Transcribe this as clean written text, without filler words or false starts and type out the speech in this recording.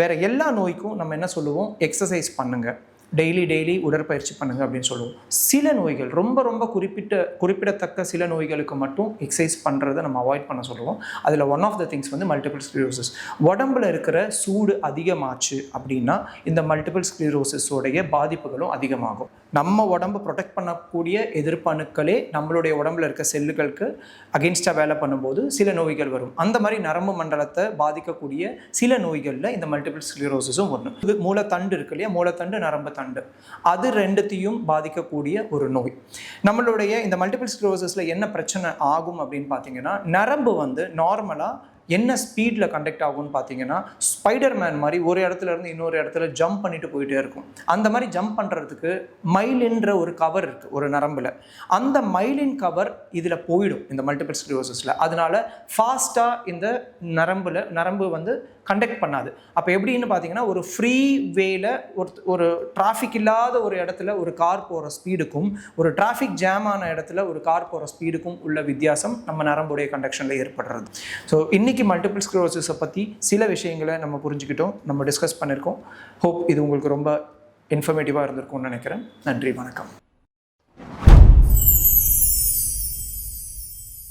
வேறு எல்லா நோய்க்கும் நம்ம என்ன சொல்லுவோம், எக்ஸசைஸ் பண்ணுங்கள், டெய்லி உடற்பயிற்சி பண்ணுங்கள் அப்படின்னு சொல்லுவோம். சில நோய்கள் ரொம்ப குறிப்பிடத்தக்க சில நோய்களுக்கு மட்டும் எக்ஸசைஸ் பண்ணுறதை நம்ம அவாய்ட் பண்ண சொல்லுவோம். அதில் ஒன் ஆஃப் த திங்ஸ் வந்து மல்டிபிள் ஸ்க்ளீரோசிஸ். உடம்புல இருக்கிற சூடு அதிகமாச்சு அப்படின்னா இந்த மல்டிபிள் ஸ்க்ளீரோசிஸோடைய பாதிப்புகளும் அதிகமாகும். நம்ம உடம்பு ப்ரொடெக்ட் பண்ணக்கூடிய எதிர்ப்பணுக்களே நம்மளுடைய உடம்புல இருக்க செல்லுகளுக்கு அகெயின்ஸ்டாக வேலை பண்ணும்போது சில நோய்கள் வரும். அந்த மாதிரி நரம்பு மண்டலத்தை பாதிக்கக்கூடிய சில நோய்களில் இந்த மல்டிபிள் ஸ்க்ளீரோசிஸும் ஒன்று. இது மூலத்தண்டு இருக்கு இல்லையா, மூலத்தண்டு நரம்பு தண்டு, அது ரெண்டுத்தையும் பாதிக்கக்கூடிய ஒரு நோய். நம்மளுடைய இந்த மல்டிபிள் ஸ்க்ளீரோசிஸில் என்ன பிரச்சனை ஆகும் அப்படின்னு பார்த்தீங்கன்னா, நரம்பு வந்து நார்மலாக என்ன ஸ்பீடில் கண்டக்ட் ஆகும்னு பார்த்தீங்கன்னா, ஸ்பைடர் மேன் மாதிரி ஒரு இடத்துல இருந்து இன்னொரு இடத்துல ஜம்ப் பண்ணிட்டு போயிட்டே இருக்கும். அந்த மாதிரி ஜம்ப் பண்ணுறதுக்கு மைலின்ற ஒரு கவர் இருக்குது ஒரு நரம்பில். அந்த மைலின் கவர் இதில் போயிடும் இந்த மல்டிபிள் ஸ்க்ளீரோசிஸில். அதனால ஃபாஸ்ட்டாக இந்த நரம்பு வந்து கண்டக்ட் பண்ணாது. அப்போ எப்படின்னு பார்த்தீங்கன்னா, ஒரு ஃப்ரீ வேல ஒரு டிராஃபிக் இல்லாத ஒரு இடத்துல ஒரு கார் போகிற ஸ்பீடுக்கும் ஒரு டிராஃபிக் ஜாம் ஆன இடத்துல ஒரு கார் போகிற ஸ்பீடுக்கும் உள்ள வித்தியாசம் நம்ம நரம்புடைய கண்டக்ஷனில் ஏற்படுறது. ஸோ இன்றைக்கி மல்டிபிள் ஸ்க்ளீரோசிஸை பற்றி சில விஷயங்களை நம்ம புரிஞ்சுக்கிட்டோம், நம்ம டிஸ்கஸ் பண்ணியிருக்கோம். ஹோப் இது உங்களுக்கு ரொம்ப இன்ஃபர்மேட்டிவாக இருந்திருக்கும்னு நினைக்கிறேன். நன்றி, வணக்கம்.